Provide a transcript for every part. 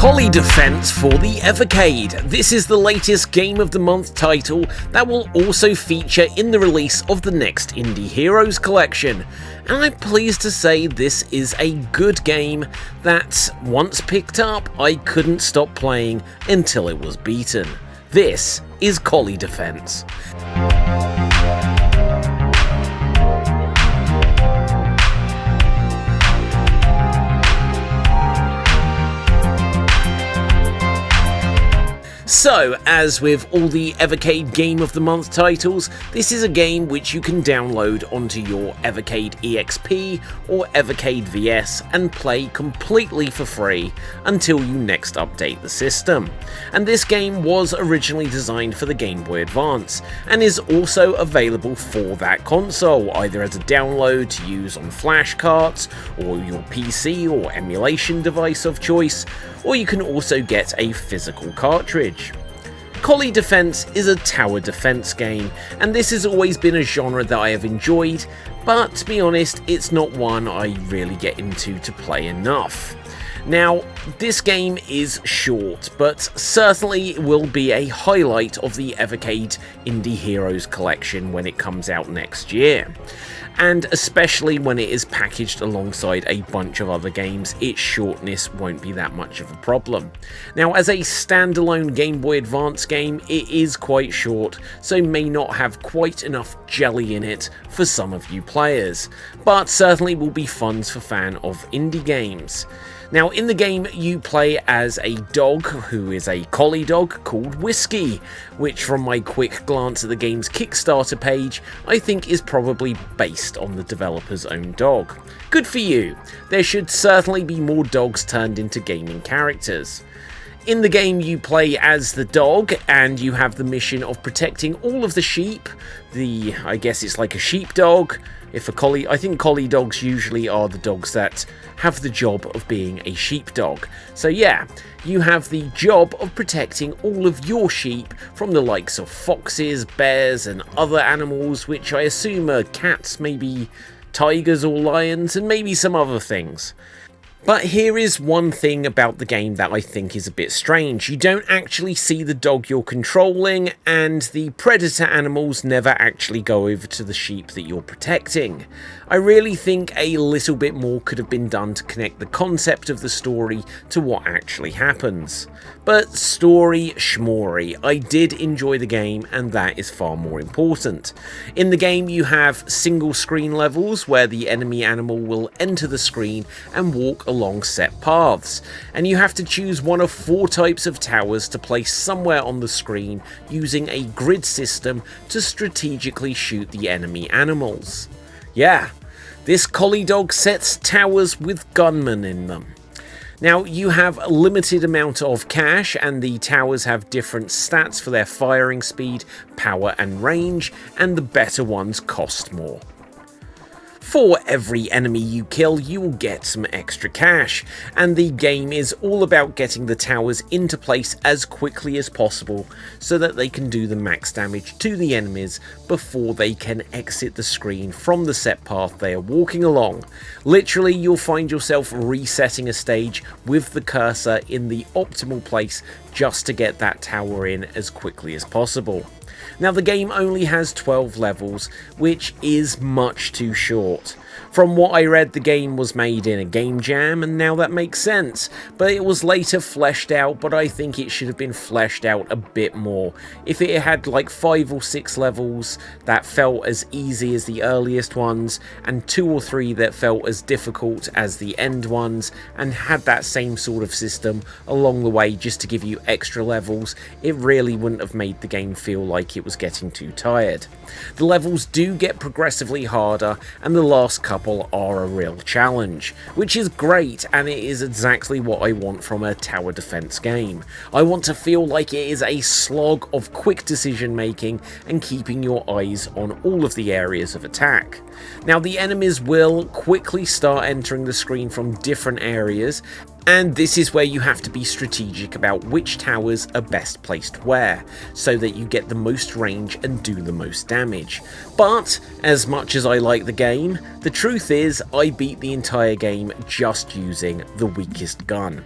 Collie Defense for the Evercade. This is the latest Game of the Month title that will also feature in the release of the next Indie Heroes collection. And I'm pleased to say this is a good game that, once picked up, I couldn't stop playing until it was beaten. This is Collie Defense. So, as with all the Evercade Game of the Month titles, this is a game which you can download onto your Evercade EXP or Evercade VS and play completely for free until you next update the system. And this game was originally designed for the Game Boy Advance and is also available for that console, either as a download to use on flash carts or your PC or emulation device of choice, or you can also get a physical cartridge. Collie Defense is a tower defense game, and this has always been a genre that I have enjoyed, but to be honest, it's not one I really get into to play enough. Now, this game is short, but certainly will be a highlight of the Evercade Indie Heroes collection when it comes out next year. And especially when it is packaged alongside a bunch of other games, its shortness won't be that much of a problem. Now, as a standalone Game Boy Advance game, it is quite short, so may not have quite enough jelly in it for some of you players, but certainly will be fun for fans of indie games. Now, in the game, you play as a dog who is a collie dog called Whisky, which from my quick glance at the game's Kickstarter page, I think is probably based on the developer's own dog. Good for you. There should certainly be more dogs turned into gaming characters. In the game, you play as the dog, and you have the mission of protecting all of the sheep. I guess it's like a sheepdog. I think collie dogs usually are the dogs that have the job of being a sheepdog. So yeah, you have the job of protecting all of your sheep from the likes of foxes, bears, and other animals, which I assume are cats, maybe tigers or lions, and maybe some other things. But here is one thing about the game that I think is a bit strange. You don't actually see the dog you're controlling, and the predator animals never actually go over to the sheep that you're protecting. I really think a little bit more could have been done to connect the concept of the story to what actually happens. But story schmory, I did enjoy the game, and that is far more important. In the game, you have single screen levels where the enemy animal will enter the screen and walk along set paths, and you have to choose one of 4 types of towers to place somewhere on the screen using a grid system to strategically shoot the enemy animals. Yeah, this collie dog sets towers with gunmen in them. Now, you have a limited amount of cash, and the towers have different stats for their firing speed, power and range, and the better ones cost more. For every enemy you kill, you will get some extra cash, and the game is all about getting the towers into place as quickly as possible so that they can do the max damage to the enemies before they can exit the screen from the set path they are walking along. Literally, you'll find yourself resetting a stage with the cursor in the optimal place just to get that tower in as quickly as possible. Now, the game only has 12 levels, which is much too short. From what I read, the game was made in a game jam, and now that makes sense, but it was later fleshed out, but I think it should have been fleshed out a bit more. If it had like 5 or 6 levels that felt as easy as the earliest ones, and 2 or 3 that felt as difficult as the end ones, and had that same sort of system along the way just to give you extra levels, it really wouldn't have made the game feel like it was getting too tired. The levels do get progressively harder, and the last couple are a real challenge, which is great, and it is exactly what I want from a tower defense game. I want to feel like it is a slog of quick decision making and keeping your eyes on all of the areas of attack. Now, the enemies will quickly start entering the screen from different areas, and this is where you have to be strategic about which towers are best placed where, so that you get the most range and do the most damage. But, as much as I like the game, the truth is I beat the entire game just using the weakest gun.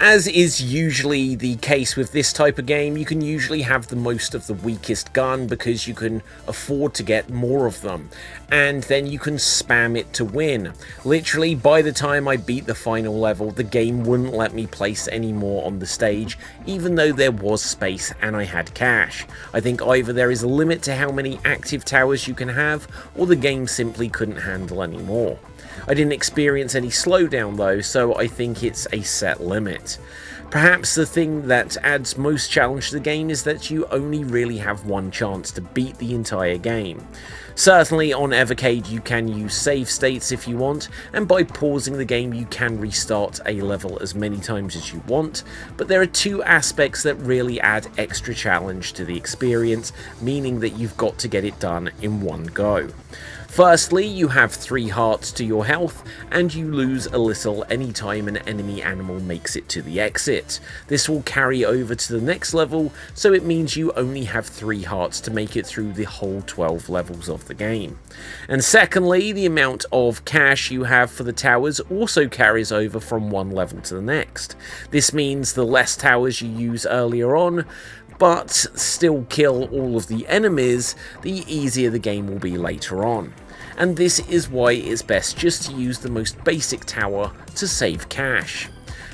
As is usually the case with this type of game, you can usually have the most of the weakest gun because you can afford to get more of them, and then you can spam it to win. Literally, by the time I beat the final level, the game wouldn't let me place any more on the stage, even though there was space and I had cash. I think either there is a limit to how many active towers you can have, or the game simply couldn't handle any more. I didn't experience any slowdown though, so I think it's a set limit. Perhaps the thing that adds most challenge to the game is that you only really have one chance to beat the entire game. Certainly on Evercade you can use save states if you want, and by pausing the game you can restart a level as many times as you want, but there are two aspects that really add extra challenge to the experience, meaning that you've got to get it done in one go. Firstly, you have 3 hearts to your health, and you lose a little anytime an enemy animal makes it to the exit. This will carry over to the next level, so it means you only have 3 hearts to make it through the whole 12 levels of the game. And secondly, the amount of cash you have for the towers also carries over from one level to the next. This means the less towers you use earlier on, but still kill all of the enemies, the easier the game will be later on. And this is why it's best just to use the most basic tower to save cash.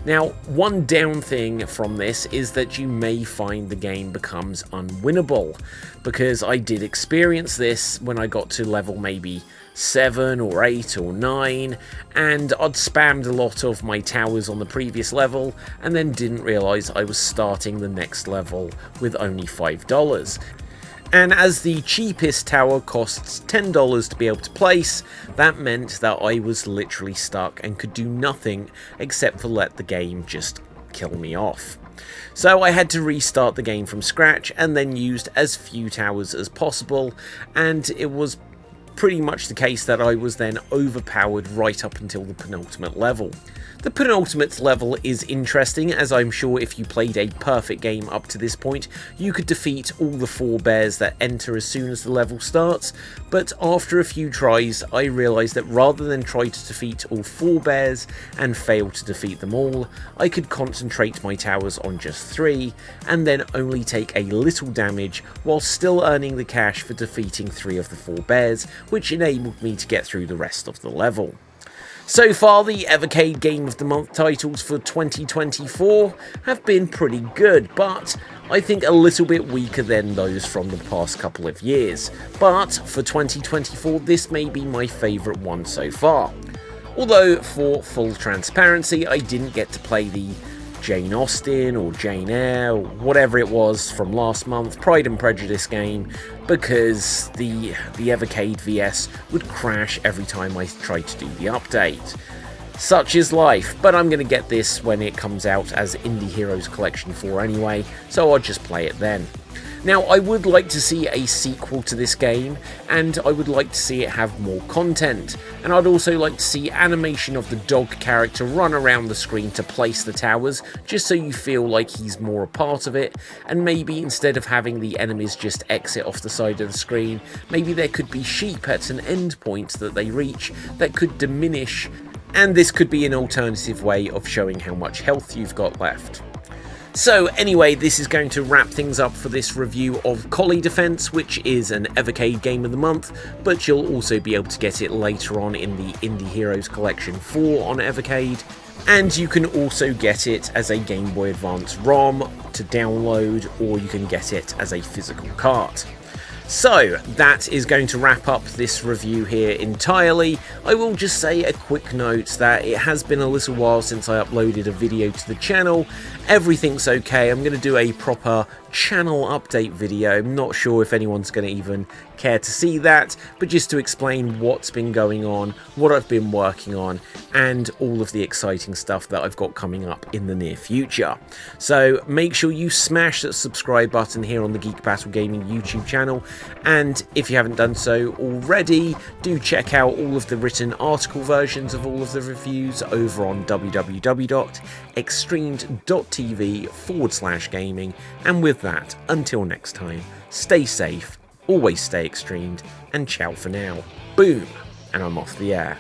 Now, one down thing from this is that you may find the game becomes unwinnable, because I did experience this when I got to level maybe 7 or 8 or 9, and I'd spammed a lot of my towers on the previous level and then didn't realise I was starting the next level with only $5. And as the cheapest tower costs $10 to be able to place, that meant that I was literally stuck and could do nothing except for let the game just kill me off. So I had to restart the game from scratch and then used as few towers as possible, and it was pretty much the case that I was then overpowered right up until the penultimate level. The penultimate level is interesting, as I'm sure if you played a perfect game up to this point, you could defeat all the 4 bears that enter as soon as the level starts, but after a few tries I realised that rather than try to defeat all 4 bears and fail to defeat them all, I could concentrate my towers on just 3, and then only take a little damage while still earning the cash for defeating 3 of the 4 bears, which enabled me to get through the rest of the level. So far, the Evercade Game of the Month titles for 2024 have been pretty good, but I think a little bit weaker than those from the past couple of years. But for 2024, this may be my favourite one so far. Although, for full transparency, I didn't get to play the Jane Austen or Jane Eyre or whatever it was from last month, Pride and Prejudice game, because the Evercade VS would crash every time I tried to do the update. Such is life, but I'm going to get this when it comes out as Indie Heroes Collection 4 anyway, so I'll just play it then. Now, I would like to see a sequel to this game, and I would like to see it have more content, and I'd also like to see animation of the dog character run around the screen to place the towers, just so you feel like he's more a part of it, and maybe instead of having the enemies just exit off the side of the screen, maybe there could be sheep at an end point that they reach that could diminish, and this could be an alternative way of showing how much health you've got left. So anyway, this is going to wrap things up for this review of Collie Defense, which is an Evercade Game of the Month, but you'll also be able to get it later on in the Indie Heroes Collection 4 on Evercade, and you can also get it as a Game Boy Advance ROM to download, or you can get it as a physical cart. So, that is going to wrap up this review here entirely. I will just say a quick note that it has been a little while since I uploaded a video to the channel. Everything's okay. I'm going to do a proper channel update video. I'm not sure if anyone's going to even care to see that, but just to explain what's been going on, what I've been working on, and all of the exciting stuff that I've got coming up in the near future. So make sure you smash that subscribe button here on the Geek Battle Gaming YouTube channel, and if you haven't done so already, do check out all of the written article versions of all of the reviews over on www.xstreamed.tv/gaming, and with that, until next time, stay safe, always stay extremed, and ciao for now. Boom, and I'm off the air.